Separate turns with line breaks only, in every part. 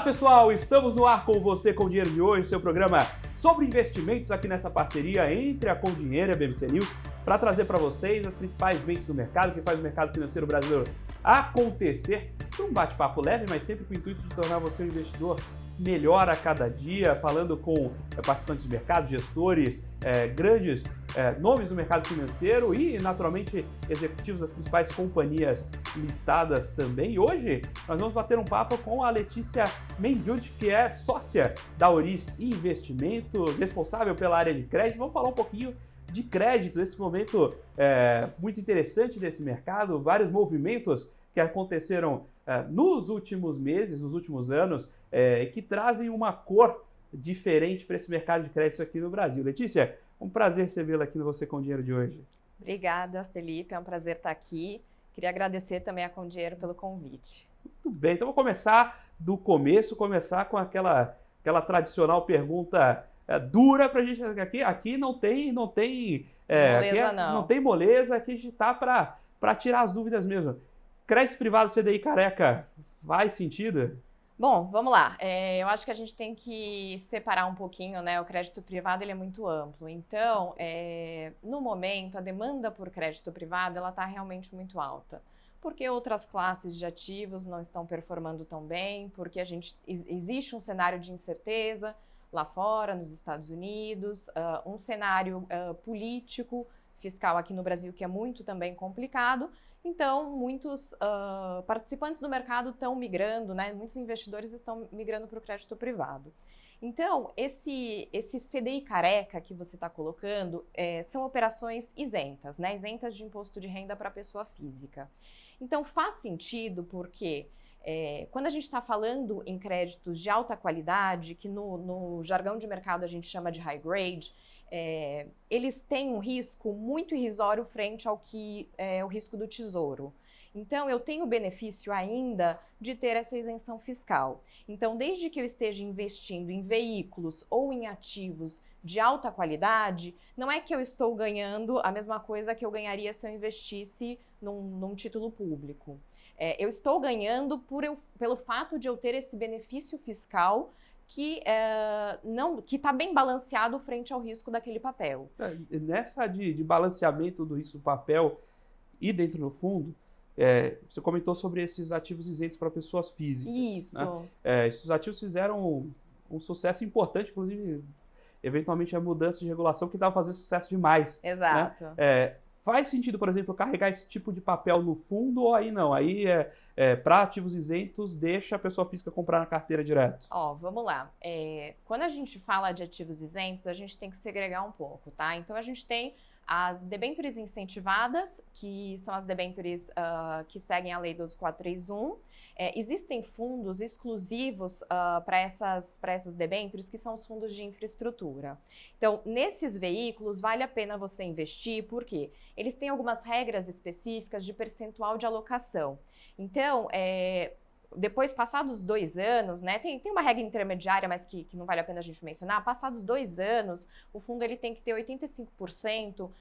Pessoal, estamos no ar com você com o Dinheiro de Hoje, seu programa sobre investimentos aqui nessa parceria entre a Com Dinheiro e a BBC News, para trazer para vocês as principais mentes do mercado, que faz o mercado financeiro brasileiro acontecer, um bate-papo leve, mas sempre com o intuito de tornar você um investidor melhor a cada dia, falando com participantes de mercado, gestores, grandes nomes do mercado financeiro e, naturalmente, executivos das principais companhias listadas também. E hoje nós vamos bater um papo com a Letícia Mendiuti, que é sócia da Oris Investimentos, responsável pela área de crédito. Vamos falar um pouquinho de crédito, nesse momento muito interessante desse mercado, vários movimentos que aconteceram nos últimos meses, nos últimos anos, que trazem uma cor diferente para esse mercado de crédito aqui no Brasil. Letícia, um prazer recebê-la aqui no Você com Dinheiro de hoje.
Obrigada, Felipe, é um prazer estar aqui. Queria agradecer também a Com Dinheiro pelo convite.
Muito bem, então vou começar do começo, começar com aquela tradicional pergunta dura para a gente. Aqui não tem
moleza,
não tem moleza, aqui a gente está para tirar as dúvidas mesmo. Crédito privado CDI careca, faz sentido?
Bom, vamos lá. Eu acho que a gente tem que separar um pouquinho, né? O crédito privado ele é muito amplo. Então, no momento, a demanda por crédito privado ela está realmente muito alta. Porque outras classes de ativos não estão performando tão bem, porque existe um cenário de incerteza lá fora, nos Estados Unidos, um cenário político, fiscal aqui no Brasil que é muito também complicado. Então, muitos participantes do mercado estão migrando, né? Muitos investidores estão migrando para o crédito privado. Então, esse CDI careca que você está colocando são operações isentas, né? Isentas de imposto de renda para a pessoa física. Então, faz sentido porque quando a gente está falando em créditos de alta qualidade, que no jargão de mercado a gente chama de high grade, eles têm um risco muito irrisório frente ao que é o risco do tesouro. Então, eu tenho o benefício ainda de ter essa isenção fiscal. Então, desde que eu esteja investindo em veículos ou em ativos de alta qualidade, não é que eu estou ganhando a mesma coisa que eu ganharia se eu investisse num título público. Eu estou ganhando pelo fato de eu ter esse benefício fiscal que está bem balanceado frente ao risco daquele papel.
Nessa de balanceamento do risco do papel e dentro do fundo, você comentou sobre esses ativos isentos para pessoas físicas.
Isso.
Né? Esses ativos fizeram um sucesso importante, inclusive, eventualmente, a mudança de regulação que estava fazendo sucesso demais.
Exato.
Né? Faz sentido, por exemplo, carregar esse tipo de papel no fundo ou aí não? Aí, para ativos isentos, deixa a pessoa física comprar na carteira direto?
Vamos lá. Quando a gente fala de ativos isentos, a gente tem que segregar um pouco, tá? Então, a gente tem as debêntures incentivadas, que são as debêntures que seguem a lei 12431. Existem fundos exclusivos para essas debêntures, que são os fundos de infraestrutura. Então, nesses veículos, vale a pena você investir, porque eles têm algumas regras específicas de percentual de alocação. Então, depois, passados 2 anos, né, tem uma regra intermediária, mas que não vale a pena a gente mencionar, passados 2 anos, o fundo ele tem que ter 85%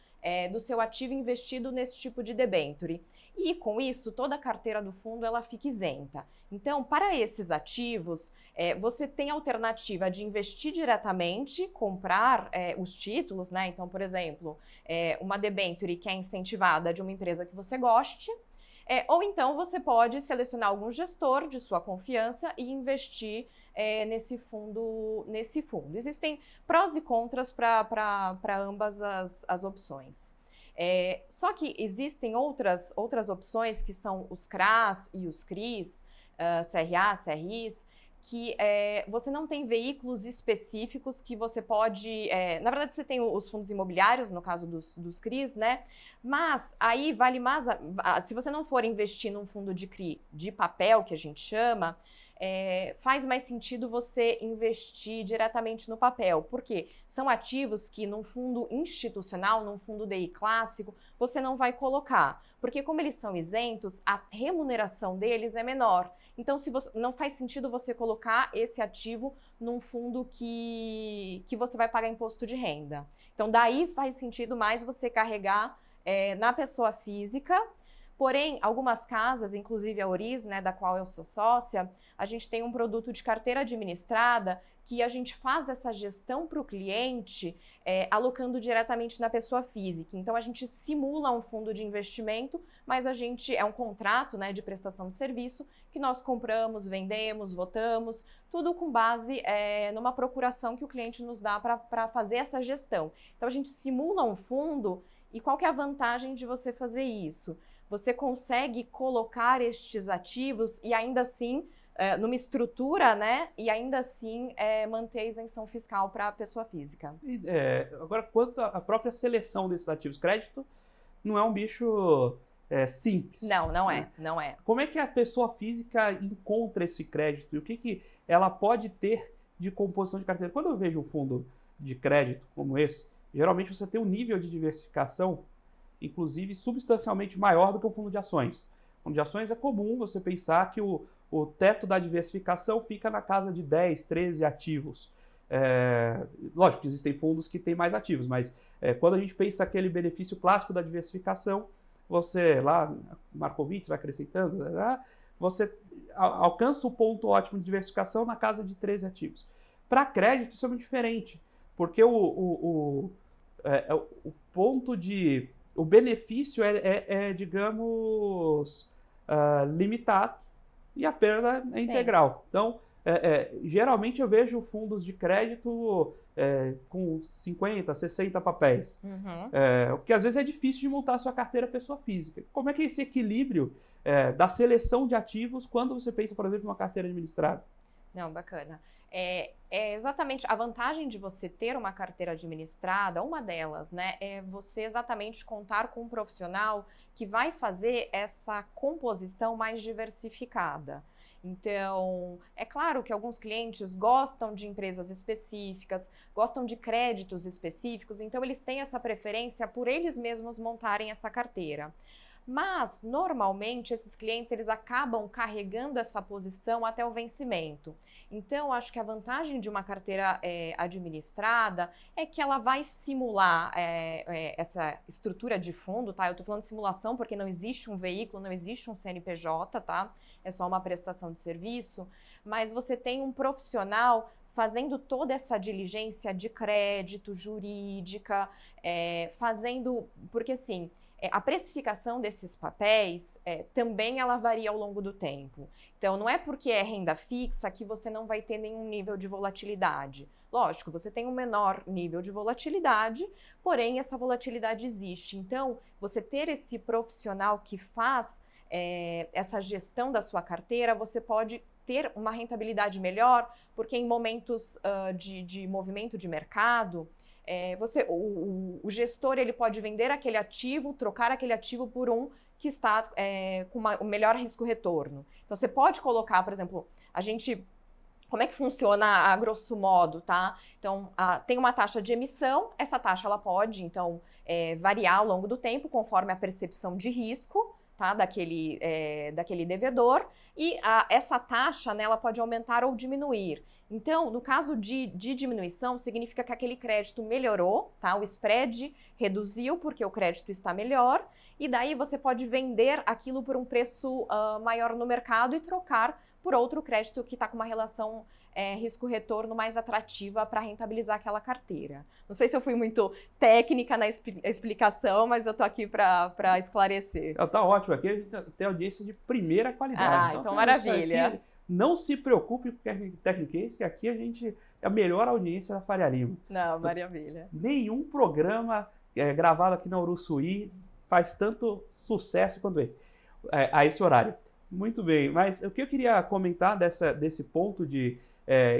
do seu ativo investido nesse tipo de debênture. E com isso, toda a carteira do fundo ela fica isenta. Então, para esses ativos, você tem a alternativa de investir diretamente, comprar os títulos, né? Então, por exemplo, uma debênture que é incentivada de uma empresa que você goste, ou então você pode selecionar algum gestor de sua confiança e investir nesse fundo. Existem prós e contras para ambas as opções. Só que existem outras opções, que são os CRAs e os CRIs, CRA, CRIs, que você não tem veículos específicos que você pode... na verdade, você tem os fundos imobiliários, no caso dos CRIs, né? Mas aí vale mais... se você não for investir num fundo de CRI de papel, que a gente chama, faz mais sentido você investir diretamente no papel, porque são ativos que num fundo institucional, num fundo DI clássico, você não vai colocar, porque como eles são isentos, a remuneração deles é menor. Então, não faz sentido você colocar esse ativo num fundo que você vai pagar imposto de renda. Então, daí faz sentido mais você carregar na pessoa física, Porém, algumas casas, inclusive a Oriz, né, da qual eu sou sócia, a gente tem um produto de carteira administrada que a gente faz essa gestão para o cliente alocando diretamente na pessoa física. Então, a gente simula um fundo de investimento, mas a gente é um contrato, né, de prestação de serviço que nós compramos, vendemos, votamos, tudo com base numa procuração que o cliente nos dá para fazer essa gestão. Então, a gente simula um fundo e qual que é a vantagem de você fazer isso? Você consegue colocar estes ativos e ainda assim numa estrutura, né? E ainda assim manter a isenção fiscal para a pessoa física.
Agora, quanto à própria seleção desses ativos, crédito não é um bicho simples.
Não é.
Como é que a pessoa física encontra esse crédito? E o que ela pode ter de composição de carteira? Quando eu vejo um fundo de crédito como esse, geralmente você tem um nível de diversificação, inclusive substancialmente maior do que um fundo de ações. O fundo de ações é comum você pensar que o teto da diversificação fica na casa de 10, 13 ativos. Lógico que existem fundos que têm mais ativos, mas quando a gente pensa aquele benefício clássico da diversificação, você lá, Markowitz vai acrescentando, você alcança o ponto ótimo de diversificação na casa de 13 ativos. Para crédito, isso é muito diferente, porque o ponto de... O benefício digamos, limitado e a perda é integral. Então, geralmente eu vejo fundos de crédito com 50, 60 papéis. O que às vezes é difícil de montar a sua carteira pessoa física. Como é que é esse equilíbrio da seleção de ativos quando você pensa, por exemplo, em uma carteira administrada?
Não, bacana. Exatamente a vantagem de você ter uma carteira administrada, uma delas, né, é você exatamente contar com um profissional que vai fazer essa composição mais diversificada. Então, é claro que alguns clientes gostam de empresas específicas, gostam de créditos específicos, então eles têm essa preferência por eles mesmos montarem essa carteira. Mas, normalmente, esses clientes eles acabam carregando essa posição até o vencimento. Então, acho que a vantagem de uma carteira administrada é que ela vai simular essa estrutura de fundo, tá? Eu estou falando de simulação porque não existe um veículo, não existe um CNPJ, tá? É só uma prestação de serviço, mas você tem um profissional fazendo toda essa diligência de crédito, jurídica, porque assim... A precificação desses papéis também ela varia ao longo do tempo. Então, não é porque é renda fixa que você não vai ter nenhum nível de volatilidade. Lógico, você tem um menor nível de volatilidade, porém essa volatilidade existe. Então, você ter esse profissional que faz essa gestão da sua carteira, você pode ter uma rentabilidade melhor, porque em momentos de movimento de mercado, o gestor ele pode vender aquele ativo, trocar aquele ativo por um que está com o melhor risco-retorno. Então, você pode colocar, por exemplo, como é que funciona a grosso modo, tá? Então, tem uma taxa de emissão, essa taxa ela pode, então, variar ao longo do tempo, conforme a percepção de risco, tá? Daquele devedor, e essa taxa, né, ela pode aumentar ou diminuir. Então, no caso de diminuição, significa que aquele crédito melhorou, tá? O spread reduziu porque o crédito está melhor, e daí você pode vender aquilo por um preço maior no mercado e trocar por outro crédito que está com uma relação risco-retorno mais atrativa para rentabilizar aquela carteira. Não sei se eu fui muito técnica na explicação, mas eu estou aqui para esclarecer.
Está ótimo, aqui a gente tem audiência de primeira qualidade.
Então maravilha.
Não se preocupe com o Tecnicase, que aqui a gente é a melhor audiência da Faria Lima.
Não, maravilha.
Nenhum programa gravado aqui na Uruçuí faz tanto sucesso quanto esse, a esse horário. Muito bem, mas o que eu queria comentar desse ponto de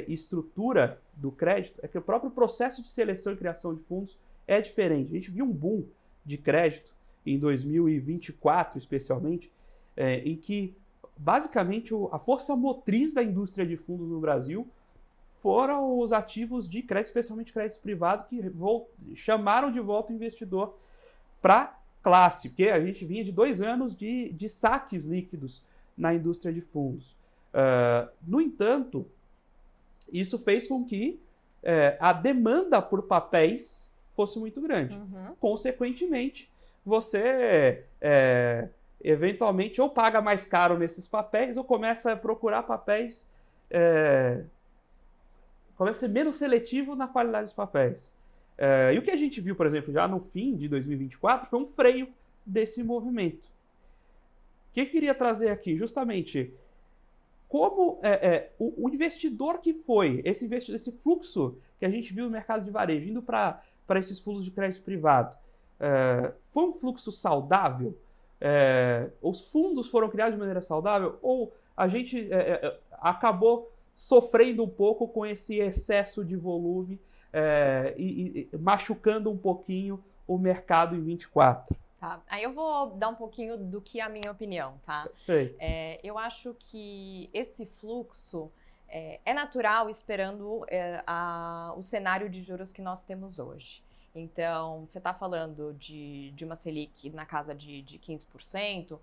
estrutura do crédito é que o próprio processo de seleção e criação de fundos é diferente. A gente viu um boom de crédito em 2024, especialmente, em que basicamente a força motriz da indústria de fundos no Brasil foram os ativos de crédito, especialmente crédito privado, que chamaram de volta o investidor para classe, porque a gente vinha de 2 anos de saques líquidos na indústria de fundos. No entanto, isso fez com que a demanda por papéis fosse muito grande. Consequentemente, você eventualmente ou paga mais caro nesses papéis ou começa a procurar papéis, começa a ser menos seletivo na qualidade dos papéis. E o que a gente viu, por exemplo, já no fim de 2024 foi um freio desse movimento. O que eu queria trazer aqui? Justamente, como o investidor que foi, esse fluxo que a gente viu no mercado de varejo, indo para esses fundos de crédito privado, foi um fluxo saudável? Os fundos foram criados de maneira saudável? Ou a gente acabou sofrendo um pouco com esse excesso de volume e machucando um pouquinho o mercado em 24?
Tá. Aí eu vou dar um pouquinho do que é a minha opinião, tá?
Perfeito.
Eu acho que esse fluxo é natural esperando o cenário de juros que nós temos hoje. Então, você está falando de uma Selic na casa de 15%,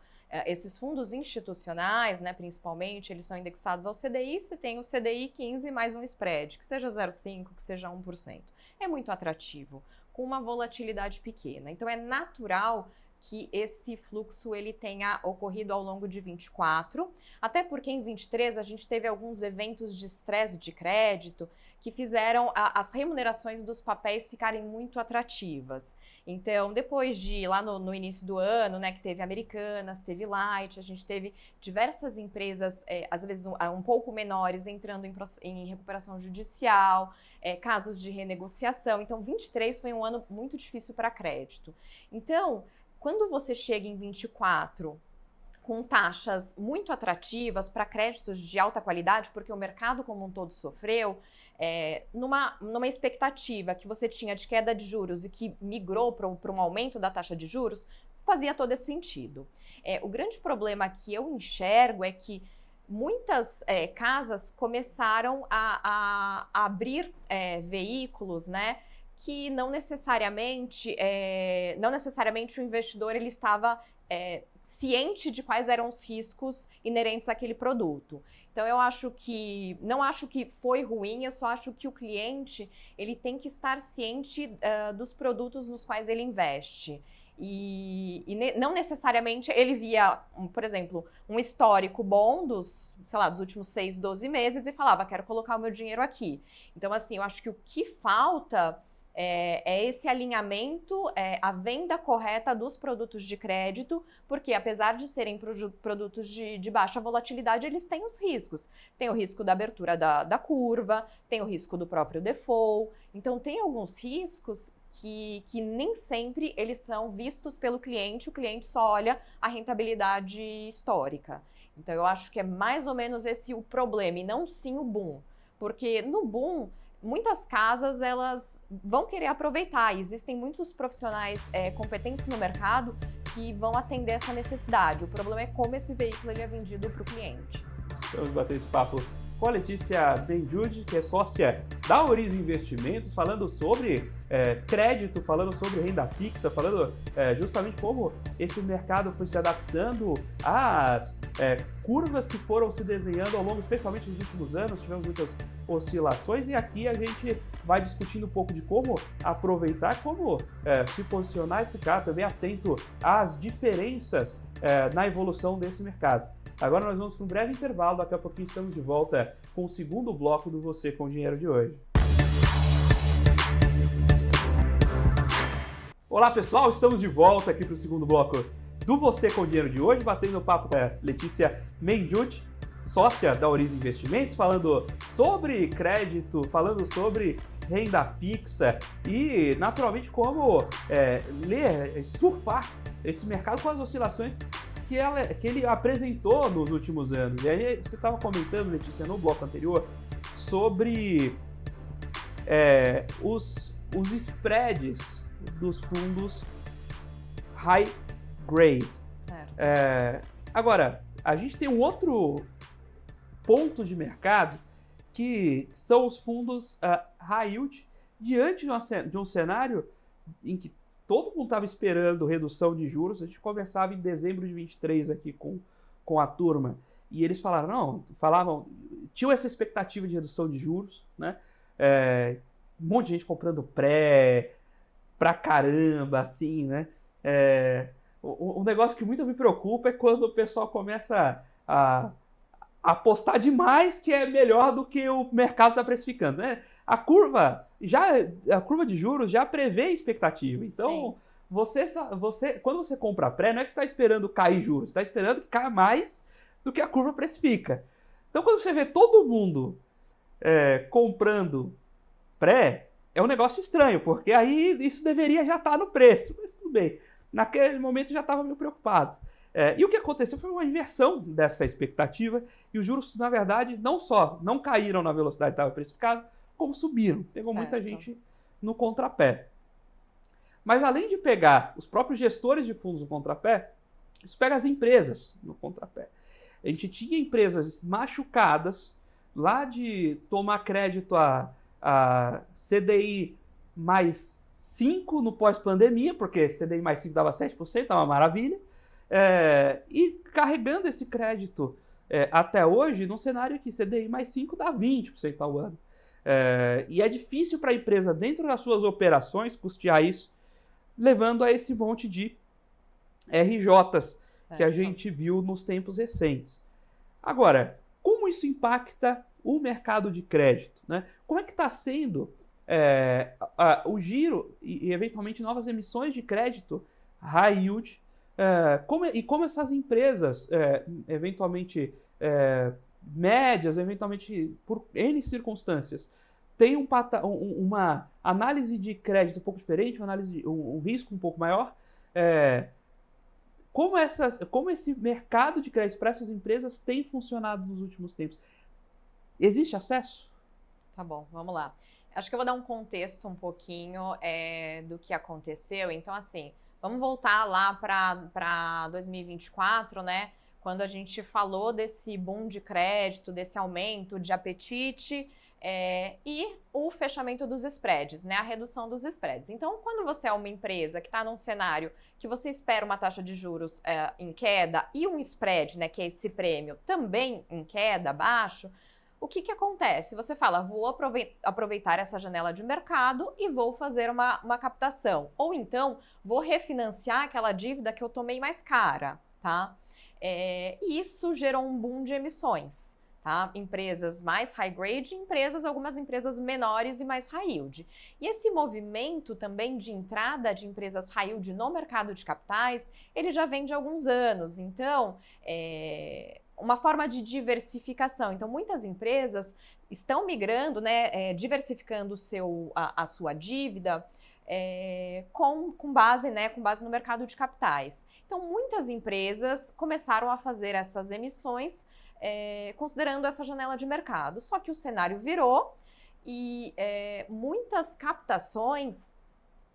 esses fundos institucionais, né, principalmente, eles são indexados ao CDI, você tem o CDI 15 mais um spread, que seja 0,5%, que seja 1%. É muito atrativo, com uma volatilidade pequena. Então, é natural que esse fluxo ele tenha ocorrido ao longo de 24, até porque em 23 a gente teve alguns eventos de estresse de crédito que fizeram as remunerações dos papéis ficarem muito atrativas. Então, depois de, lá no início do ano, né, que teve Americanas, teve Light, a gente teve diversas empresas, às vezes um pouco menores, entrando em recuperação judicial, casos de renegociação. Então, 23 foi um ano muito difícil para crédito. Então, quando você chega em 24 com taxas muito atrativas para créditos de alta qualidade, porque o mercado como um todo sofreu, numa expectativa que você tinha de queda de juros e que migrou para um aumento da taxa de juros, fazia todo esse sentido. O grande problema que eu enxergo é que muitas casas começaram a abrir veículos, né, que não necessariamente o investidor ele estava ciente de quais eram os riscos inerentes àquele produto. Então eu não acho que foi ruim, eu só acho que o cliente ele tem que estar ciente dos produtos nos quais ele investe. E não necessariamente ele via, por exemplo, um histórico bom dos últimos 6, 12 meses e falava, quero colocar o meu dinheiro aqui. Então, assim, eu acho que o que falta é esse alinhamento, a venda correta dos produtos de crédito, porque apesar de serem produtos de baixa volatilidade, eles têm os riscos. Tem o risco da abertura da curva, tem o risco do próprio default. Então, tem alguns riscos que nem sempre eles são vistos pelo cliente, o cliente só olha a rentabilidade histórica. Então, eu acho que é mais ou menos esse o problema, e não sim o boom. Porque no boom, muitas casas elas vão querer aproveitar. Existem muitos profissionais competentes no mercado que vão atender essa necessidade. O problema é como esse veículo ele é vendido para o cliente.
Vamos bater esse papo com a Letícia Benjude, que é sócia da Oriz Investimentos, falando sobre crédito, falando sobre renda fixa, falando justamente como esse mercado foi se adaptando às curvas que foram se desenhando ao longo, especialmente nos últimos anos, tivemos muitas oscilações e aqui a gente vai discutindo um pouco de como aproveitar, como se posicionar e ficar também atento às diferenças na evolução desse mercado. Agora nós vamos para um breve intervalo, daqui a pouquinho estamos de volta com o segundo bloco do Você com Dinheiro de hoje. Olá pessoal, estamos de volta aqui para o segundo bloco do Você com Dinheiro de hoje, batendo papo com a Letícia Benjude, sócia da Oriz Investimentos, falando sobre crédito, falando sobre renda fixa e, naturalmente, como surfar esse mercado com as oscilações que ele apresentou nos últimos anos. E aí você estava comentando, Letícia, no bloco anterior, sobre os spreads dos fundos high grade. Agora, a gente tem um outro ponto de mercado que são os fundos high yield, diante de um cenário em que todo mundo estava esperando redução de juros. A gente conversava em dezembro de 23 aqui com a turma, e eles tinham essa expectativa de redução de juros, né? Um monte de gente comprando pra caramba, assim, né? um negócio que muito me preocupa é quando o pessoal começa a apostar demais que é melhor do que o mercado está precificando, né? A curva de juros já prevê expectativa. Então, quando você compra pré, não é que você está esperando cair juros, você está esperando que caia mais do que a curva precifica. Então, quando você vê todo mundo comprando pré, é um negócio estranho, porque aí isso deveria já estar no preço. Mas tudo bem, naquele momento já estava meio preocupado. E o que aconteceu foi uma inversão dessa expectativa e os juros, na verdade, não só não caíram na velocidade que estava precificado, como subiram. Pegou muita gente no contrapé. Mas além de pegar os próprios gestores de fundos no contrapé, isso pega as empresas no contrapé. A gente tinha empresas machucadas lá de tomar crédito a CDI mais 5 no pós-pandemia, porque CDI mais 5 dava 7%, é uma maravilha, e carregando esse crédito até hoje num cenário que CDI mais 5 dá 20% ao ano. E é difícil para a empresa, dentro das suas operações, custear isso, levando a esse monte de RJs que a gente viu nos tempos recentes. Agora, como isso impacta o mercado de crédito, né? Como é que está sendo o giro e, eventualmente, novas emissões de crédito high yield, como essas empresas, eventualmente médias, eventualmente por N circunstâncias, têm uma análise de crédito um pouco diferente, um risco um pouco maior, como esse mercado de crédito para essas empresas tem funcionado nos últimos tempos? Existe acesso?
Tá bom, vamos lá. Acho que eu vou dar um contexto um pouquinho do que aconteceu. Então, assim, vamos voltar lá para 2024, né? Quando a gente falou desse boom de crédito, desse aumento de apetite e o fechamento dos spreads, né? A redução dos spreads. Então, quando você é uma empresa que está num cenário que você espera uma taxa de juros em queda e um spread, né, que é esse prêmio, também em queda, baixo, o que acontece? Você fala, vou aproveitar essa janela de mercado e vou fazer uma captação. Ou então, vou refinanciar aquela dívida que eu tomei mais cara, tá? E isso gerou um boom de emissões, tá? Empresas mais high grade, algumas empresas menores e mais high yield. E esse movimento também de entrada de empresas high yield no mercado de capitais, ele já vem de alguns anos. Então, uma forma de diversificação. Então, muitas empresas estão migrando, né, diversificando a sua dívida com base no mercado de capitais. Então, muitas empresas começaram a fazer essas emissões considerando essa janela de mercado. Só que o cenário virou e muitas captações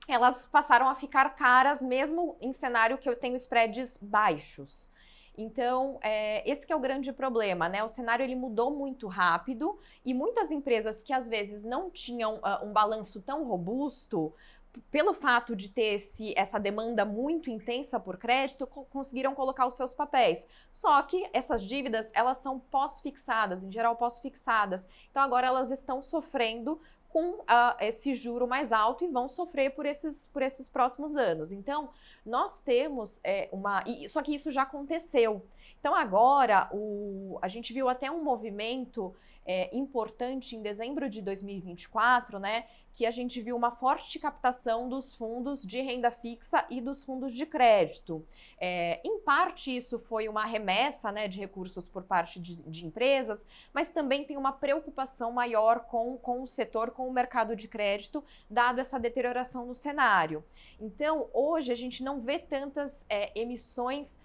elas passaram a ficar caras mesmo em cenário que eu tenho spreads baixos. Então, esse que é o grande problema, né? O cenário ele mudou muito rápido e muitas empresas que às vezes não tinham um balanço tão robusto, pelo fato de ter essa demanda muito intensa por crédito, conseguiram colocar os seus papéis. Só que essas dívidas, elas são pós-fixadas, em geral pós-fixadas. Então, agora elas estão sofrendo com esse juro mais alto e vão sofrer por esses próximos anos. Então, nós temos só que isso já aconteceu. Então, agora, a gente viu até um movimento importante em dezembro de 2024, né? Que a gente viu uma forte captação dos fundos de renda fixa e dos fundos de crédito. Em parte, isso foi uma remessa, né, de recursos por parte de empresas, mas também tem uma preocupação maior com o setor, com o mercado de crédito, dado essa deterioração no cenário. Então, hoje, a gente não vê tantas emissões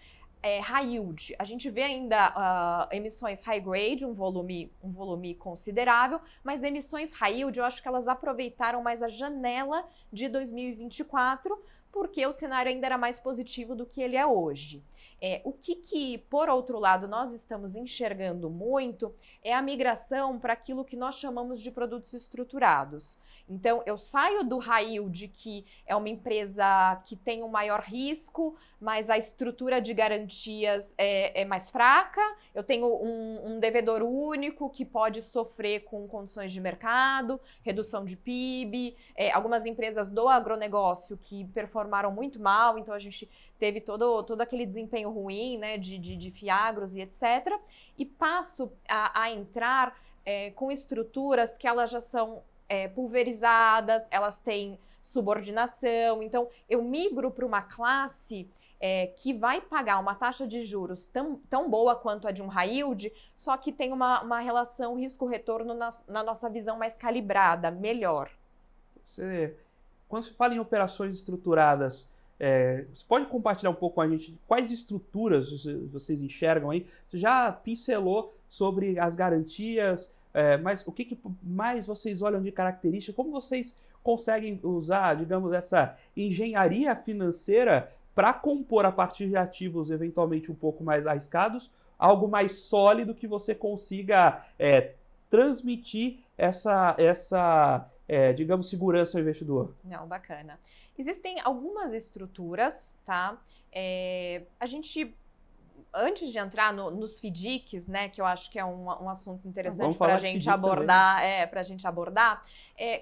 high yield. A gente vê ainda emissões high grade, um volume considerável, mas emissões high yield, eu acho que elas aproveitaram mais a janela de 2024, porque o cenário ainda era mais positivo do que ele é hoje. O que, por outro lado, nós estamos enxergando muito é a migração para aquilo que nós chamamos de produtos estruturados. Então, eu saio do high yield, que é uma empresa que tem um maior risco, mas a estrutura de garantias é mais fraca. Eu tenho um devedor único que pode sofrer com condições de mercado, redução de PIB, algumas empresas do agronegócio que performaram muito mal, então a gente teve todo aquele desempenho ruim, né, de Fiagros e etc. E passo a entrar com estruturas que elas já são pulverizadas, elas têm subordinação. Então, eu migro para uma classe que vai pagar uma taxa de juros tão boa quanto a de um high yield, só que tem uma relação risco-retorno na nossa visão mais calibrada, melhor.
Quando se fala em operações estruturadas, você pode compartilhar um pouco com a gente quais estruturas vocês enxergam aí? Você já pincelou sobre as garantias, mas o que mais vocês olham de característica? Como vocês conseguem usar, digamos, essa engenharia financeira para compor a partir de ativos eventualmente um pouco mais arriscados, algo mais sólido que você consiga transmitir essa digamos, segurança ao investidor?
Não, bacana. Existem algumas estruturas, tá? A gente, antes de entrar nos FDICs, né, que eu acho que é um assunto interessante para a gente abordar,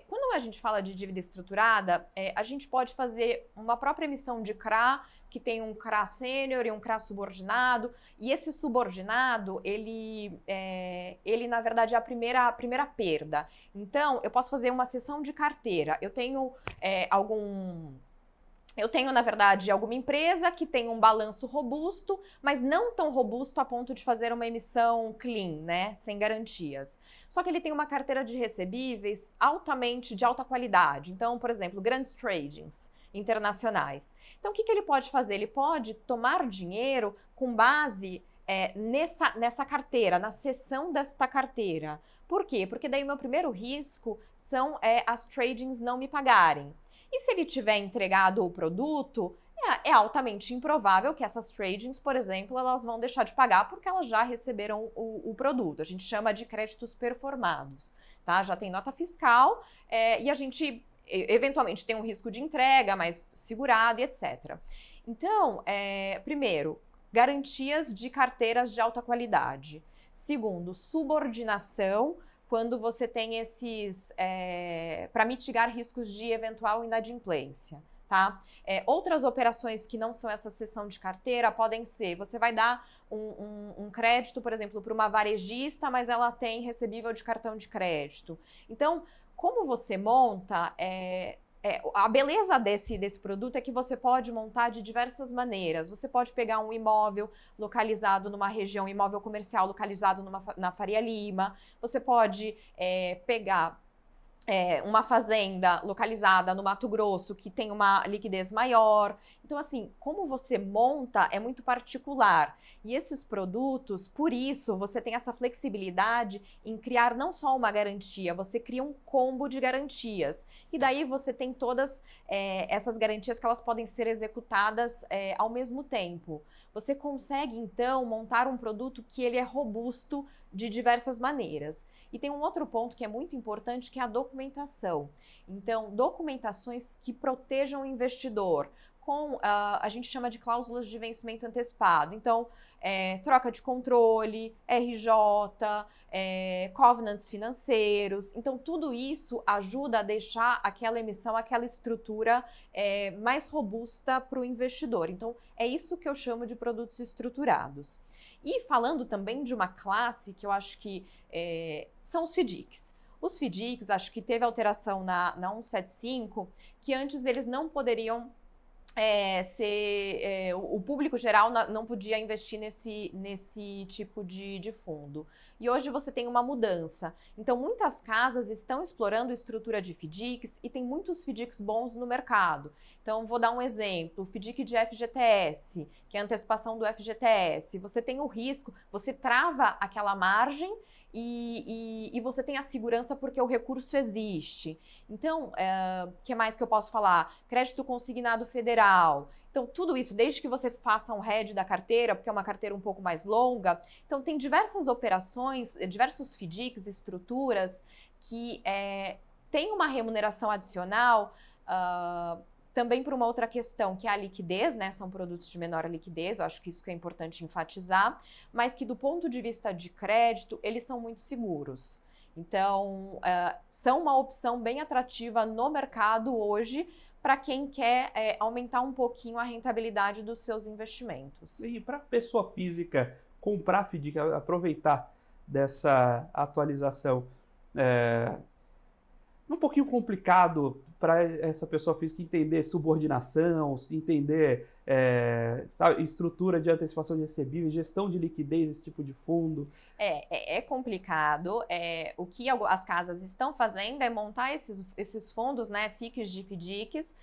quando a gente fala de dívida estruturada, a gente pode fazer uma própria emissão de CRA, que tem um CRA sênior e um CRA subordinado, e esse subordinado, ele na verdade é a primeira perda. Então, eu posso fazer uma cessão de carteira. Eu tenho na verdade, alguma empresa que tem um balanço robusto, mas não tão robusto a ponto de fazer uma emissão clean, né, sem garantias. Só que ele tem uma carteira de recebíveis de alta qualidade. Então, por exemplo, grandes tradings internacionais. Então, o que ele pode fazer? Ele pode tomar dinheiro com base nessa carteira, na cessão desta carteira. Por quê? Porque daí o meu primeiro risco são as tradings não me pagarem. E se ele tiver entregado o produto, é altamente improvável que essas tradings, por exemplo, elas vão deixar de pagar porque elas já receberam o produto. A gente chama de créditos performados, tá? Já tem nota fiscal e a gente eventualmente tem um risco de entrega mais segurado e etc. Então, primeiro, garantias de carteiras de alta qualidade. Segundo, subordinação, quando você tem esses, para mitigar riscos de eventual inadimplência, tá? Outras operações que não são essa cessão de carteira podem ser, você vai dar um crédito, por exemplo, para uma varejista, mas ela tem recebível de cartão de crédito. Então, como você monta, a beleza desse produto é que você pode montar de diversas maneiras. Você pode pegar um imóvel localizado numa região, imóvel comercial localizado na Faria Lima. Você pode pegar uma fazenda localizada no Mato Grosso que tem uma liquidez maior. Então, assim, como você monta é muito particular. E esses produtos, por isso, você tem essa flexibilidade em criar não só uma garantia, você cria um combo de garantias. E daí você tem todas essas garantias que elas podem ser executadas ao mesmo tempo. Você consegue, então, montar um produto que ele é robusto de diversas maneiras. E tem um outro ponto que é muito importante, que é a documentação. Então, documentações que protejam o investidor, a gente chama de cláusulas de vencimento antecipado. Então, troca de controle, RJ, covenants financeiros. Então, tudo isso ajuda a deixar aquela emissão, aquela estrutura mais robusta para o investidor. Então, é isso que eu chamo de produtos estruturados. E falando também de uma classe que eu acho que são os FDICs. Os FDICs, acho que teve alteração na 175, que antes eles não poderiam o público geral não podia investir nesse tipo de fundo. E hoje você tem uma mudança. Então, muitas casas estão explorando estrutura de FDICs e tem muitos FDICs bons no mercado. Então, vou dar um exemplo, o FDIC de FGTS, que é a antecipação do FGTS. Você tem o risco, você trava aquela margem e você tem a segurança porque o recurso existe. Então, o que mais que eu posso falar? Crédito consignado federal. geral. Então, tudo isso, desde que você faça um hedge da carteira, porque é uma carteira um pouco mais longa. Então, tem diversas operações, diversos FDICs, estruturas que têm uma remuneração adicional, também por uma outra questão, que é a liquidez, né? São produtos de menor liquidez, eu acho que isso que é importante enfatizar, mas que do ponto de vista de crédito, eles são muito seguros. Então, são uma opção bem atrativa no mercado hoje, para quem quer aumentar um pouquinho a rentabilidade dos seus investimentos.
E para a pessoa física comprar FDIC, aproveitar dessa atualização, um pouquinho complicado para essa pessoa física entender subordinação, entender estrutura de antecipação de recebíveis, gestão de liquidez, esse tipo de fundo.
É complicado. O que as casas estão fazendo é montar esses fundos, né, FICs de FDICs,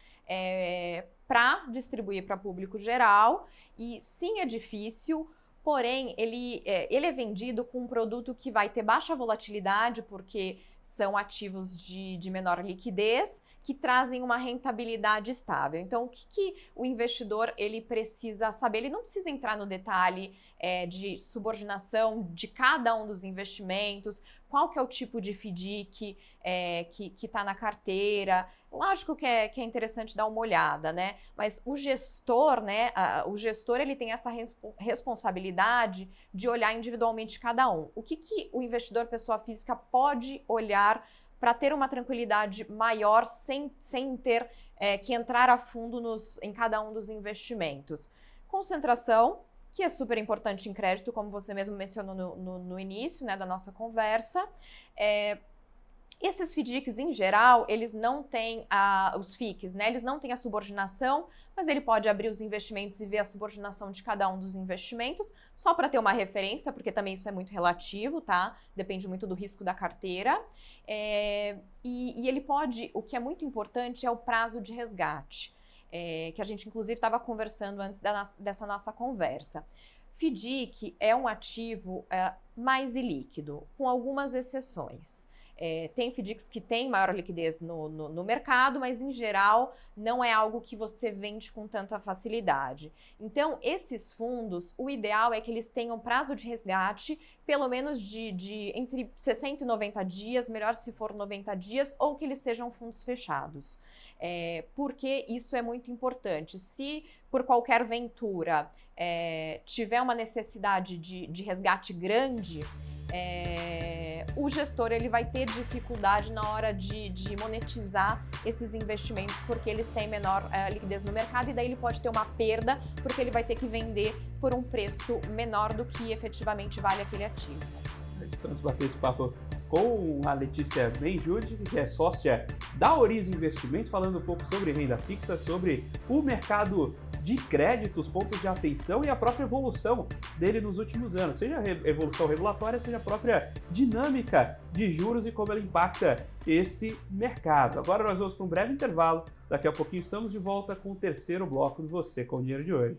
para distribuir para público geral. E sim, é difícil, porém ele é vendido com um produto que vai ter baixa volatilidade, porque são ativos de menor liquidez, que trazem uma rentabilidade estável. Então, o que o investidor ele precisa saber? Ele não precisa entrar no detalhe de subordinação de cada um dos investimentos, qual que é o tipo de FDIC que está na carteira. Lógico que é interessante dar uma olhada, né? Mas o gestor, né? O gestor ele tem essa responsabilidade de olhar individualmente cada um. O que o investidor, pessoa física, pode olhar para ter uma tranquilidade maior sem ter que entrar a fundo em cada um dos investimentos? Concentração, que é super importante em crédito, como você mesmo mencionou no início, né, da nossa conversa. Esses FDICs, em geral, eles não têm os FICs, né? Eles não têm a subordinação, mas ele pode abrir os investimentos e ver a subordinação de cada um dos investimentos, só para ter uma referência, porque também isso é muito relativo, tá? Depende muito do risco da carteira. E ele pode, o que é muito importante é o prazo de resgate, que a gente, inclusive, estava conversando antes dessa nossa conversa. FDIC é um ativo mais ilíquido, com algumas exceções. Tem FDICs que têm maior liquidez no mercado, mas em geral não é algo que você vende com tanta facilidade. Então, esses fundos, o ideal é que eles tenham prazo de resgate pelo menos de entre 60 e 90 dias, melhor se for 90 dias, ou que eles sejam fundos fechados. Porque isso é muito importante. Se por qualquer ventura tiver uma necessidade de resgate grande, o gestor ele vai ter dificuldade na hora de monetizar esses investimentos, porque eles têm menor liquidez no mercado, e daí ele pode ter uma perda, porque ele vai ter que vender por um preço menor do que efetivamente vale aquele ativo.
Estamos batendo esse papo com a Letícia Benjude, que é sócia da Oriz Investimentos, falando um pouco sobre renda fixa, sobre o mercado de crédito, os pontos de atenção e a própria evolução dele nos últimos anos, seja a evolução regulatória, seja a própria dinâmica de juros e como ela impacta esse mercado. Agora nós vamos para um breve intervalo, daqui a pouquinho estamos de volta com o terceiro bloco do Você com o Dinheiro de hoje.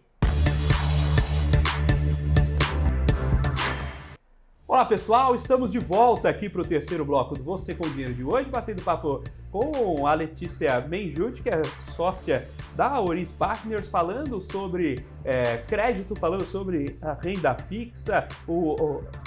Olá pessoal, estamos de volta aqui para o terceiro bloco do Você com o Dinheiro de hoje, batendo papo com a Letícia Benjude, que é sócia da Oriz Partners, falando sobre crédito, falando sobre a renda fixa,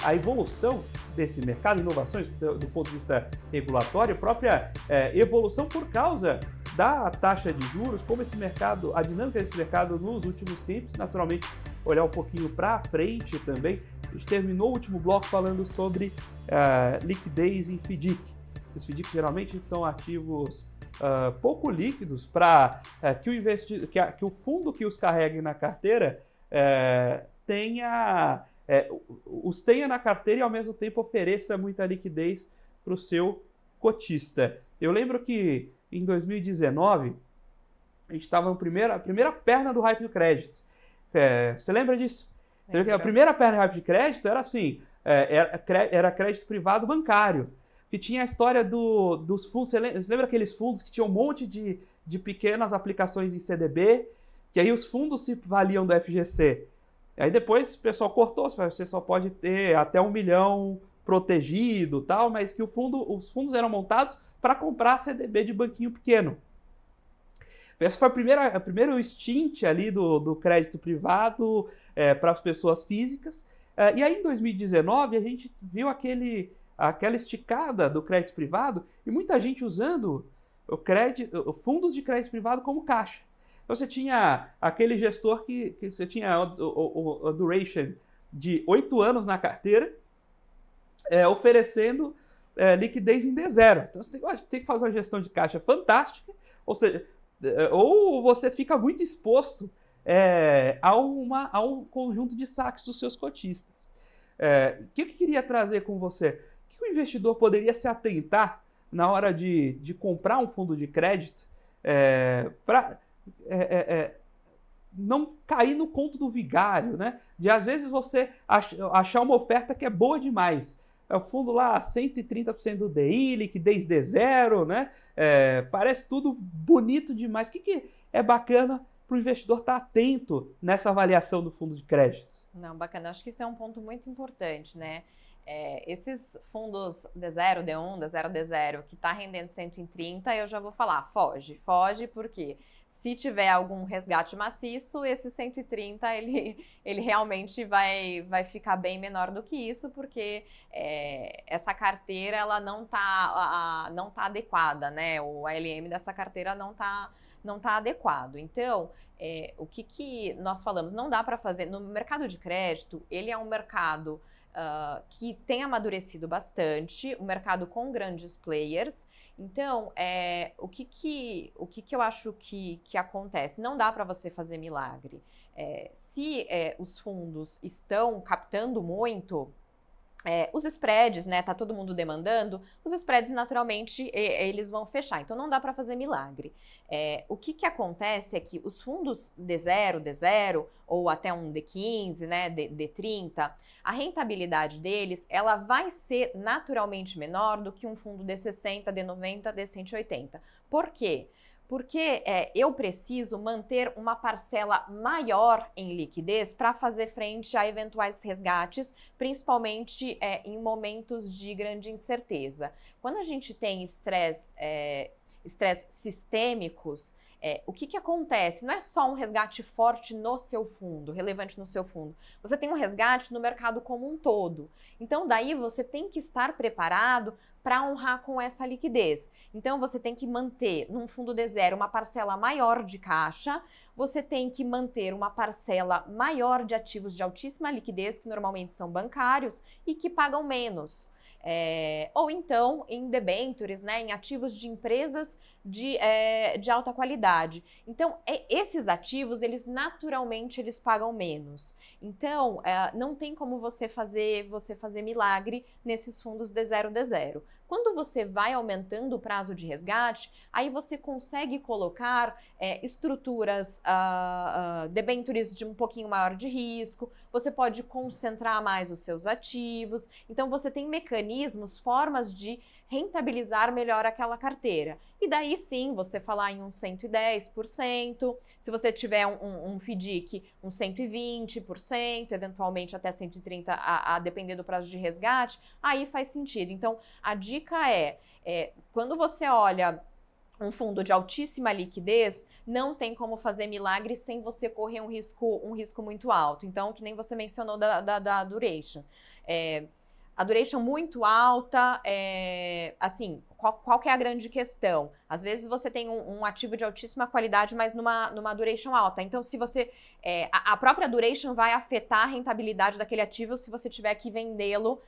a evolução desse mercado, inovações do ponto de vista regulatório, própria evolução por causa da taxa de juros, como esse mercado, a dinâmica desse mercado nos últimos tempos, naturalmente olhar um pouquinho para frente também. A gente terminou o último bloco falando sobre liquidez em FDIC. Os FDIC geralmente são ativos pouco líquidos para que o fundo que os carregue na carteira os tenha na carteira e ao mesmo tempo ofereça muita liquidez para o seu cotista. Eu lembro que em 2019 a gente estava na primeira perna do hype do crédito. Você lembra disso? A primeira perna de hype de crédito era assim, era crédito privado bancário, que tinha a história dos fundos. Você lembra aqueles fundos que tinham um monte de pequenas aplicações em CDB, que aí os fundos se valiam do FGC. Aí depois o pessoal cortou, você só pode ter até 1 milhão protegido, tal, mas que os fundos eram montados para comprar CDB de banquinho pequeno. essa foi a primeira stint ali do crédito privado para as pessoas físicas. E aí, em 2019, a gente viu aquela esticada do crédito privado e muita gente usando fundos de crédito privado como caixa. Então, você tinha aquele gestor que você tinha a duration de 8 anos na carteira, oferecendo liquidez em D0. Então, você tem que fazer uma gestão de caixa fantástica, ou seja, ou você fica muito exposto a um conjunto de saques dos seus cotistas. O que eu queria trazer com você? O que o investidor poderia se atentar na hora de comprar um fundo de crédito para não cair no conto do vigário, né? De às vezes você achar uma oferta que é boa demais. O fundo lá 130% do DI, liquidez D0, né? Parece tudo bonito demais. O que é bacana para o investidor estar atento nessa avaliação do fundo de crédito?
Não, bacana. Acho que isso é um ponto muito importante, né? Esses fundos D0, D1, D0, D0, que está rendendo 130, eu já vou falar, foge, porque se tiver algum resgate maciço, esse 130 ele realmente vai ficar bem menor do que isso, porque essa carteira ela não tá adequada, né? O ALM dessa carteira não tá adequado. Então, o que nós falamos, não dá para fazer. No mercado de crédito, ele é um mercado que tem amadurecido bastante, um mercado com grandes players. Então, o que eu acho que acontece? Não dá para você fazer milagre. Se os fundos estão captando muito, os spreads, né, tá todo mundo demandando, os spreads naturalmente eles vão fechar, então não dá para fazer milagre. O que acontece é que os fundos D0 ou até um D15, né, D30, a rentabilidade deles, ela vai ser naturalmente menor do que um fundo D60, D90, D180. Por quê? Porque eu preciso manter uma parcela maior em liquidez para fazer frente a eventuais resgates, principalmente em momentos de grande incerteza. Quando a gente tem estresse sistêmicos, o que acontece? Não é só um resgate forte no seu fundo, relevante no seu fundo. Você tem um resgate no mercado como um todo. Então, daí você tem que estar preparado para honrar com essa liquidez. Então, você tem que manter num fundo D0 uma parcela maior de caixa, você tem que manter uma parcela maior de ativos de altíssima liquidez, que normalmente são bancários e que pagam menos. Ou então em debentures, né, em ativos de empresas de alta qualidade. Então, esses ativos, eles naturalmente pagam menos. Então, não tem como você fazer milagre nesses fundos D0, D0. Quando você vai aumentando o prazo de resgate, aí você consegue colocar estruturas, debentures de um pouquinho maior de risco, você pode concentrar mais os seus ativos. Então, você tem mecanismos, formas de rentabilizar melhor aquela carteira. E daí sim, você falar em um 110%, se você tiver um FDIC, um 120%, eventualmente até 130%, a depender do prazo de resgate, aí faz sentido. Então, a dica quando você olha um fundo de altíssima liquidez, não tem como fazer milagre sem você correr um risco muito alto. Então, que nem você mencionou da duration. A duration muito alta, assim, qual que é a grande questão? Às vezes você tem um ativo de altíssima qualidade, mas numa duration alta. Então, se você... a própria duration vai afetar a rentabilidade daquele ativo se você tiver que vendê-lo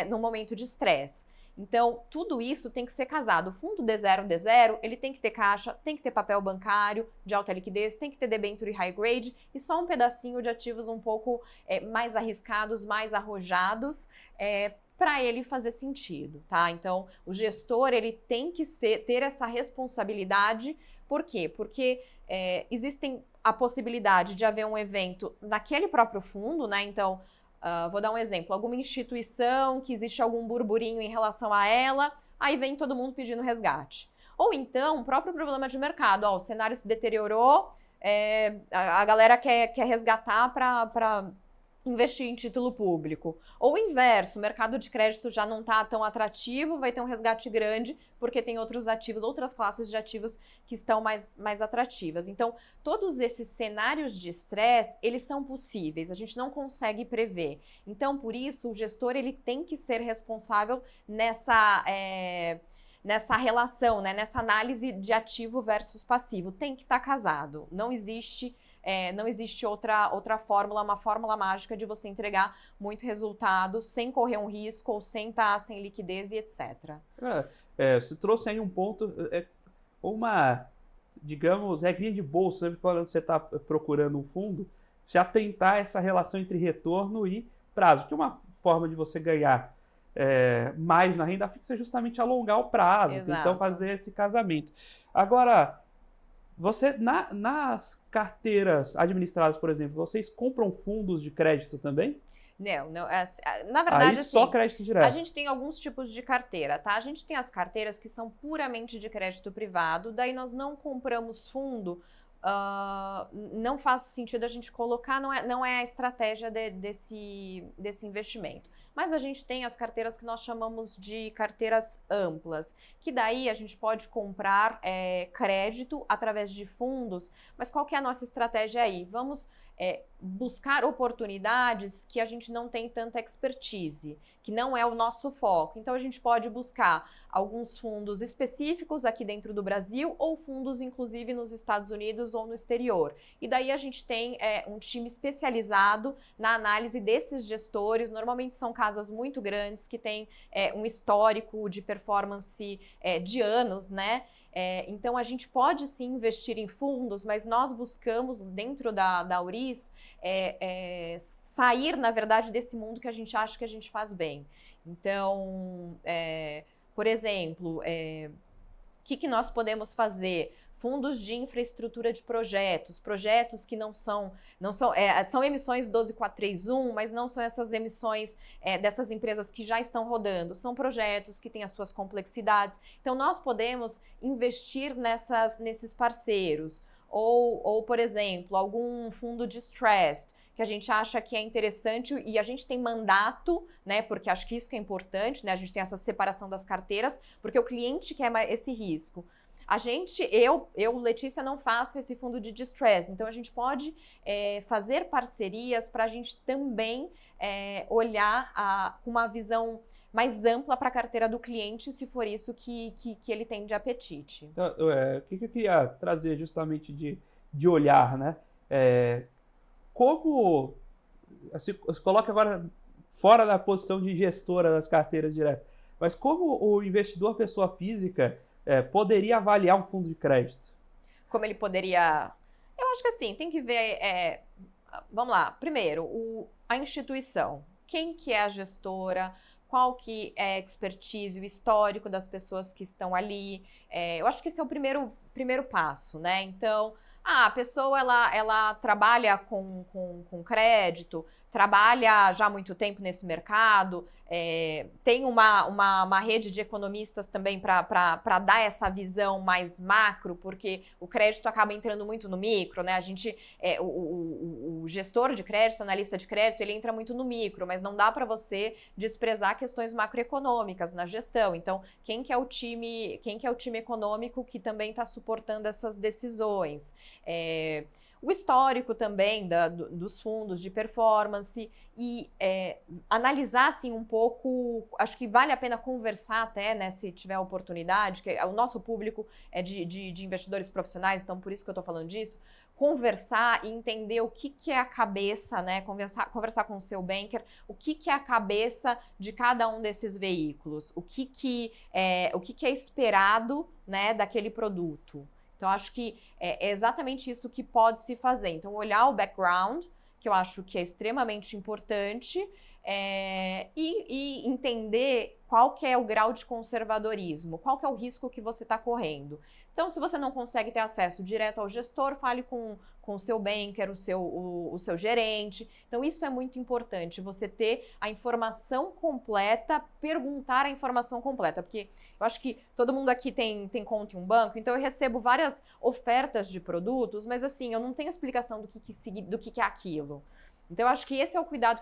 no momento de estresse. Então, tudo isso tem que ser casado. O fundo D0, ele tem que ter caixa, tem que ter papel bancário de alta liquidez, tem que ter debenture high grade e só um pedacinho de ativos um pouco mais arriscados, mais arrojados, para ele fazer sentido, tá? Então, o gestor, ele tem que ter essa responsabilidade. Por quê? Porque existem a possibilidade de haver um evento naquele próprio fundo, né? Então, vou dar um exemplo, alguma instituição que existe algum burburinho em relação a ela, aí vem todo mundo pedindo resgate. Ou então, o próprio problema de mercado, o cenário se deteriorou, a galera quer resgatar para investir em título público. Ou o inverso, o mercado de crédito já não está tão atrativo, vai ter um resgate grande, porque tem outros ativos, outras classes de ativos que estão mais atrativas. Então, todos esses cenários de estresse, eles são possíveis, a gente não consegue prever. Então, por isso, o gestor ele tem que ser responsável nessa relação, né, nessa análise de ativo versus passivo. Tem que estar casado, não existe outra fórmula, uma fórmula mágica de você entregar muito resultado sem correr um risco ou sem estar sem liquidez e etc.
Você trouxe aí um ponto, uma, digamos, regrinha de bolsa, né? Quando você está procurando um fundo, se atentar a essa relação entre retorno e prazo, que é uma forma de você ganhar mais na renda fixa é justamente alongar o prazo,
Exato.
Então fazer esse casamento. Agora, você, nas carteiras administradas, por exemplo, vocês compram fundos de crédito também?
Não, na verdade,
Aí só crédito direto.
A gente tem alguns tipos de carteira, tá? A gente tem as carteiras que são puramente de crédito privado, daí nós não compramos fundo, não faz sentido a gente colocar, não é a estratégia desse investimento. Mas a gente tem as carteiras que nós chamamos de carteiras amplas, que daí a gente pode comprar crédito através de fundos, mas qual que é a nossa estratégia aí? Vamos buscar oportunidades que a gente não tem tanta expertise, que não é o nosso foco. Então a gente pode buscar alguns fundos específicos aqui dentro do Brasil ou fundos inclusive nos Estados Unidos ou no exterior. E daí a gente tem um time especializado na análise desses gestores, normalmente são casas muito grandes que têm um histórico de performance de anos, né? Então a gente pode sim investir em fundos, mas nós buscamos dentro da Auris sair, na verdade, desse mundo que a gente acha que a gente faz bem. Então, por exemplo, o que nós podemos fazer? Fundos de infraestrutura de projetos que são emissões 12431, mas não são essas emissões dessas empresas que já estão rodando, são projetos que têm as suas complexidades. Então, nós podemos investir nesses parceiros. Ou, por exemplo, algum fundo distressed, que a gente acha que é interessante e a gente tem mandato, né? Porque acho que isso que é importante, né? A gente tem essa separação das carteiras, porque o cliente quer esse risco. Eu, Letícia, não faço esse fundo de distress, então a gente pode fazer parcerias para a gente também olhar com uma visão mais ampla para a carteira do cliente, se for isso que ele tem de apetite.
Então, o que eu queria trazer justamente de olhar, né? Como se coloca agora fora da posição de gestora das carteiras diretas, mas como o investidor, pessoa física, poderia avaliar um fundo de crédito?
Como ele poderia... Eu acho que assim, tem que ver... Vamos lá. Primeiro, a instituição. Quem que é a gestora? Qual que é a expertise, o histórico das pessoas que estão ali? Eu acho que esse é o primeiro passo, né? Então, a pessoa, ela trabalha com crédito, trabalha já há muito tempo nesse mercado, tem uma rede de economistas também para dar essa visão mais macro, porque o crédito acaba entrando muito no micro, né? O gestor de crédito, analista de crédito, ele entra muito no micro, mas não dá para você desprezar questões macroeconômicas na gestão. Então, quem que é o time econômico que também está suportando essas decisões? O histórico também dos fundos de performance e analisar assim um pouco, acho que vale a pena conversar até, né, se tiver oportunidade, que o nosso público é de investidores profissionais, então por isso que eu estou falando disso, conversar e entender o que é a cabeça, né, conversar com o seu banker, o que é a cabeça de cada um desses veículos, o que é esperado, né, daquele produto. Então, acho que é exatamente isso que pode se fazer. Então, olhar o background, que eu acho que é extremamente importante, e entender qual que é o grau de conservadorismo, qual que é o risco que você está correndo. Então, se você não consegue ter acesso direto ao gestor, fale com o seu banker, o seu gerente. Então, isso é muito importante, você ter a informação completa, perguntar a informação completa, porque eu acho que todo mundo aqui tem conta em um banco, então eu recebo várias ofertas de produtos, mas assim, eu não tenho explicação do que é aquilo. Então, eu acho que esse é o cuidado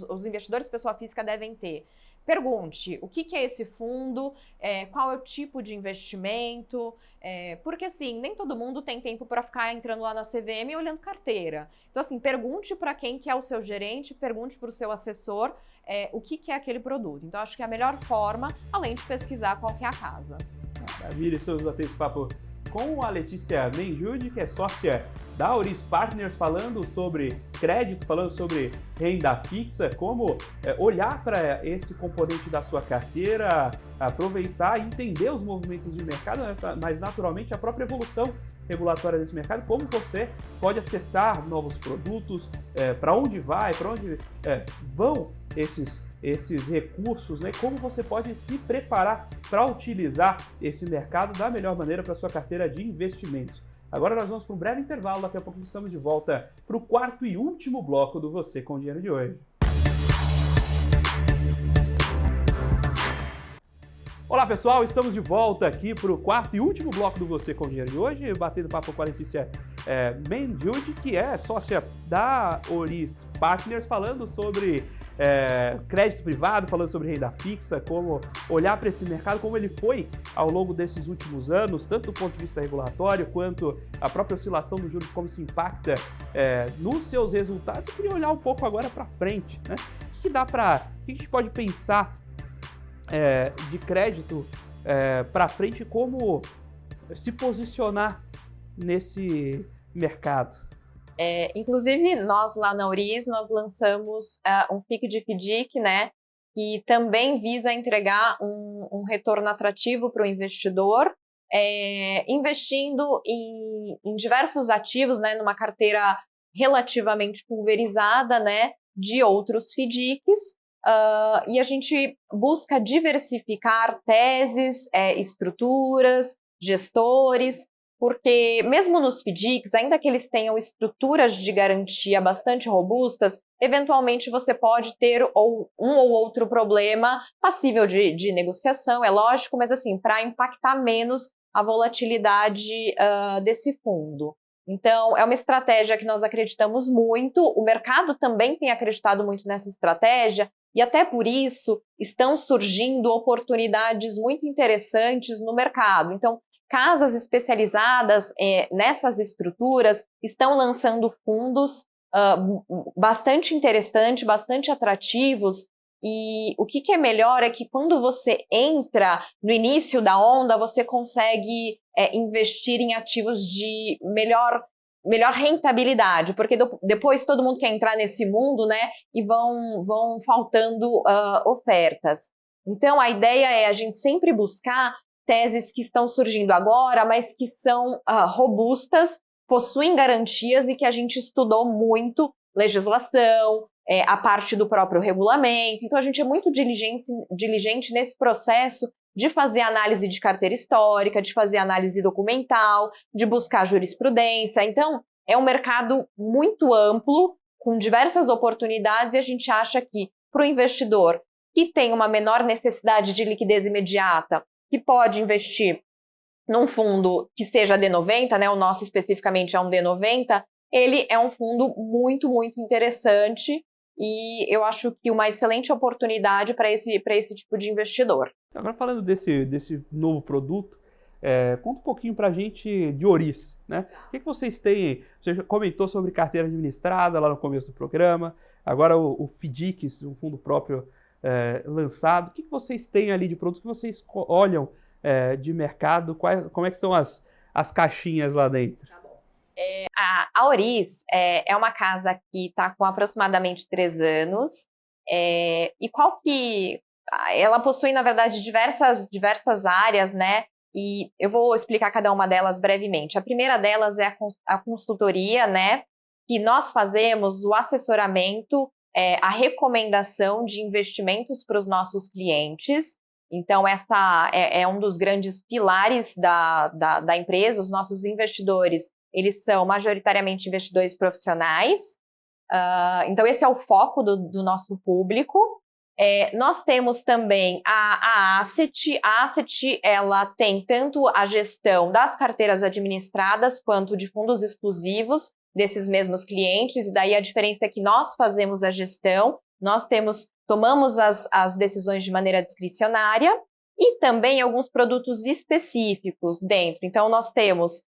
os investidores pessoa física devem ter. Pergunte, o que é esse fundo, qual é o tipo de investimento, porque assim, nem todo mundo tem tempo para ficar entrando lá na CVM e olhando carteira. Então assim, pergunte para quem que é o seu gerente, pergunte para o seu assessor o que é aquele produto. Então acho que é a melhor forma, além de pesquisar qual que é a casa.
Maravilha, estamos batendo esse papo com a Letícia Menjude, que é sócia da Auris Partners, falando sobre crédito, falando sobre renda fixa, como olhar para esse componente da sua carteira, aproveitar e entender os movimentos de mercado, mas naturalmente a própria evolução regulatória desse mercado, como você pode acessar novos produtos, para onde vai, para onde vão esses recursos, né? Como você pode se preparar para utilizar esse mercado da melhor maneira para sua carteira de investimentos. Agora nós vamos para um breve intervalo, daqui a pouco estamos de volta para o quarto e último bloco do Você com Dinheiro de hoje. Olá pessoal, estamos de volta aqui para o quarto e último bloco do Você com Dinheiro de hoje, batendo papo com a Letícia Menjude, que é sócia da Auris Partners, falando sobre crédito privado, falando sobre renda fixa, como olhar para esse mercado, como ele foi ao longo desses últimos anos, tanto do ponto de vista regulatório, quanto a própria oscilação do juros, como se impacta nos seus resultados. Eu queria olhar um pouco agora para frente, né? O que a gente pode pensar de crédito para frente, como se posicionar nesse mercado?
Inclusive, nós lá na Auris, nós lançamos um FIC de FDIC, né, que também visa entregar um retorno atrativo para o investidor, investindo em diversos ativos, né, numa carteira relativamente pulverizada, né, de outros FDICs, e a gente busca diversificar teses, estruturas, gestores, porque mesmo nos FDICs, ainda que eles tenham estruturas de garantia bastante robustas, eventualmente você pode ter um ou outro problema passível de negociação, é lógico, mas assim, para impactar menos a volatilidade desse fundo. Então, é uma estratégia que nós acreditamos muito, o mercado também tem acreditado muito nessa estratégia, e até por isso estão surgindo oportunidades muito interessantes no mercado. Então, casas especializadas nessas estruturas estão lançando fundos bastante interessantes, bastante atrativos, e o que é melhor é que quando você entra no início da onda, você consegue investir em ativos de melhor rentabilidade, porque depois todo mundo quer entrar nesse mundo, né, e vão faltando ofertas. Então, a ideia é a gente sempre buscar teses que estão surgindo agora, mas que são robustas, possuem garantias e que a gente estudou muito, legislação, a parte do próprio regulamento. Então, a gente é muito diligente nesse processo de fazer análise de carteira histórica, de fazer análise documental, de buscar jurisprudência. Então, é um mercado muito amplo, com diversas oportunidades, e a gente acha que para o investidor que tem uma menor necessidade de liquidez imediata, que pode investir num fundo que seja D90, né? O nosso especificamente é um D90, ele é um fundo muito, muito interessante e eu acho que uma excelente oportunidade para esse tipo de investidor.
Agora falando desse novo produto, conta um pouquinho para a gente de Auris, né? O que vocês têm? Você já comentou sobre carteira administrada lá no começo do programa, agora o FDIC, um fundo próprio lançado. O que vocês têm ali de produto que vocês olham de mercado? Como é que são as caixinhas lá dentro?
Tá bom. A Auris é uma casa que está com aproximadamente 3 anos. E ela possui, na verdade, diversas áreas, né? E eu vou explicar cada uma delas brevemente. A primeira delas é a consultoria, né? Que nós fazemos o assessoramento, a recomendação de investimentos para os nossos clientes. Então, essa é um dos grandes pilares da empresa. Os nossos investidores, eles são majoritariamente investidores profissionais. Então, esse é o foco do nosso público. Nós temos também a Asset. A Asset, ela tem tanto a gestão das carteiras administradas quanto de fundos exclusivos desses mesmos clientes, e daí a diferença é que nós fazemos a gestão, tomamos as decisões de maneira discricionária e também alguns produtos específicos dentro. Então, nós temos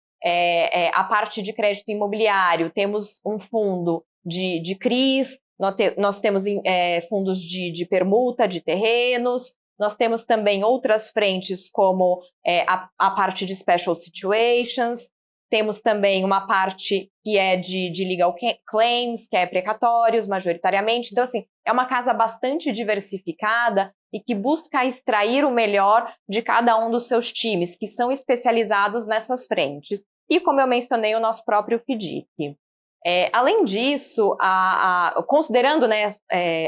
a parte de crédito imobiliário, temos um fundo de CRIs, nós temos fundos de permuta de terrenos, nós temos também outras frentes como a parte de Special Situations, temos também uma parte que é de Legal Claims, que é precatórios, majoritariamente. Então, assim, é uma casa bastante diversificada e que busca extrair o melhor de cada um dos seus times, que são especializados nessas frentes. E, como eu mencionei, o nosso próprio FDIC. Além disso, considerando, né,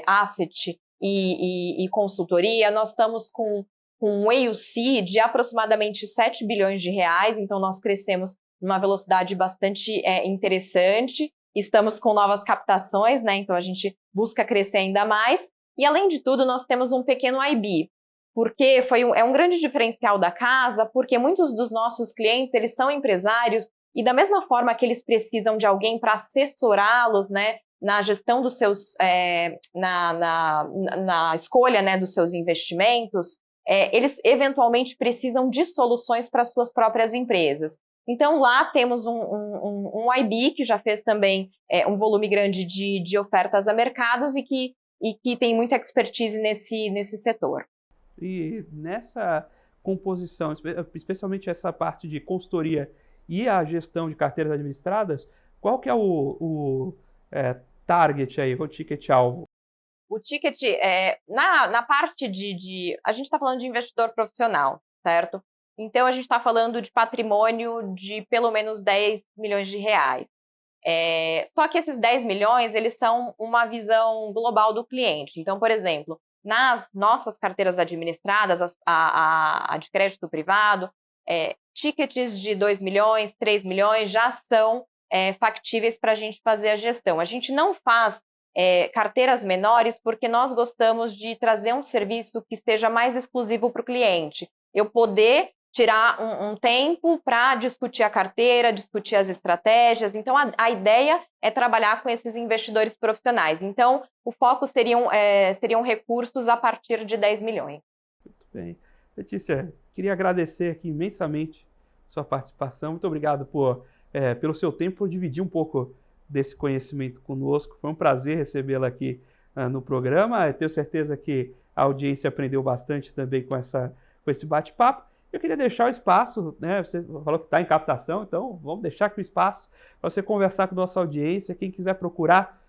asset e consultoria, nós estamos com um AUC de aproximadamente 7 bilhões de reais, então nós crescemos numa velocidade bastante interessante, estamos com novas captações, né, então a gente busca crescer ainda mais, e além de tudo nós temos um pequeno IB, porque é um grande diferencial da casa, porque muitos dos nossos clientes, eles são empresários, e da mesma forma que eles precisam de alguém para assessorá-los, né, na gestão dos seus, na escolha, né, dos seus investimentos, eles eventualmente precisam de soluções para suas próprias empresas. Então lá temos um IB que já fez também um volume grande de ofertas a mercados e que tem muita expertise nesse setor.
E nessa composição, especialmente essa parte de consultoria e a gestão de carteiras administradas, qual que é o target aí, o ticket-alvo?
O ticket, na parte a gente está falando de investidor profissional, certo? Então, a gente está falando de patrimônio de pelo menos 10 milhões de reais. Só que esses 10 milhões, eles são uma visão global do cliente. Então, por exemplo, nas nossas carteiras administradas, a de crédito privado, tickets de 2 milhões, 3 milhões já são factíveis para a gente fazer a gestão. A gente não faz carteiras menores porque nós gostamos de trazer um serviço que seja mais exclusivo para o cliente. Eu poder tirar um tempo para discutir a carteira, discutir as estratégias. Então, a ideia é trabalhar com esses investidores profissionais. Então, o foco seriam recursos a partir de 10 milhões.
Muito bem. Letícia, queria agradecer aqui imensamente sua participação. Muito obrigado pelo seu tempo, por dividir um pouco desse conhecimento conosco. Foi um prazer recebê-la aqui no programa. Eu tenho certeza que a audiência aprendeu bastante também com esse bate-papo. Eu queria deixar o espaço, né? Você falou que está em captação, então vamos deixar aqui o espaço para você conversar com a nossa audiência. Quem quiser procurar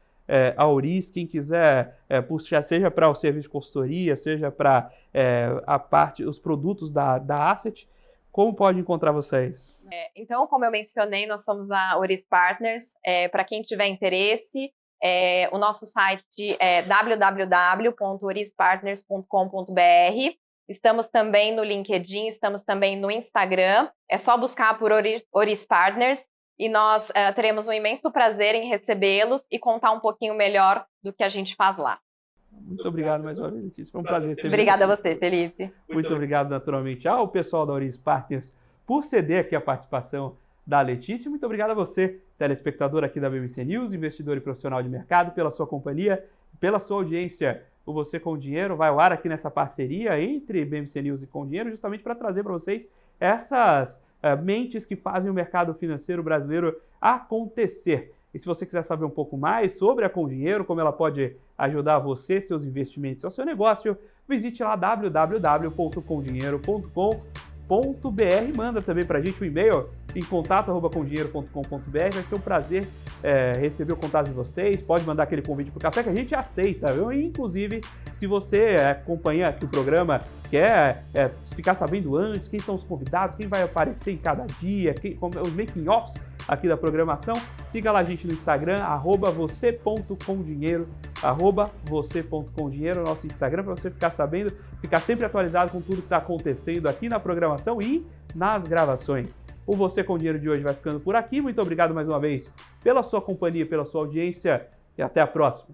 a Auris, quem quiser puxar, seja para o serviço de consultoria, seja para os produtos da Asset, como pode encontrar vocês?
Então, como eu mencionei, nós somos a Auris Partners. Para quem tiver interesse, o nosso site é www.aurispartners.com.br. Estamos também no LinkedIn, estamos também no Instagram. É só buscar por Auris Partners e nós teremos um imenso prazer em recebê-los e contar um pouquinho melhor do que a gente faz lá.
Muito obrigado mais uma vez, Letícia. Foi um prazer receber.
Obrigada a você, Felipe.
Muito obrigado, naturalmente, ao pessoal da Auris Partners por ceder aqui a participação da Letícia. Muito obrigado a você, telespectador aqui da BMC News, investidor e profissional de mercado, pela sua companhia, pela sua audiência. O Você com Dinheiro vai ao ar aqui nessa parceria entre BMC News e Com Dinheiro, justamente para trazer para vocês essas mentes que fazem o mercado financeiro brasileiro acontecer. E se você quiser saber um pouco mais sobre a Com Dinheiro, como ela pode ajudar você, seus investimentos, ao seu negócio, visite lá www.comdinheiro.com.br. Manda também para a gente um e-mail em contato@comdinheiro.com.br. Vai ser um prazer receber o contato de vocês. Pode mandar aquele convite para o café que a gente aceita, viu? E, inclusive, se você acompanha aqui o programa, quer ficar sabendo antes quem são os convidados, quem vai aparecer em cada dia, os making-offs aqui da programação, siga lá a gente no Instagram, @você.comdinheiro, @você.comdinheiro, nosso Instagram, para você ficar sabendo, ficar sempre atualizado com tudo que está acontecendo aqui na programação e nas gravações. O Você com Dinheiro de hoje vai ficando por aqui. Muito obrigado mais uma vez pela sua companhia, pela sua audiência e até a próxima.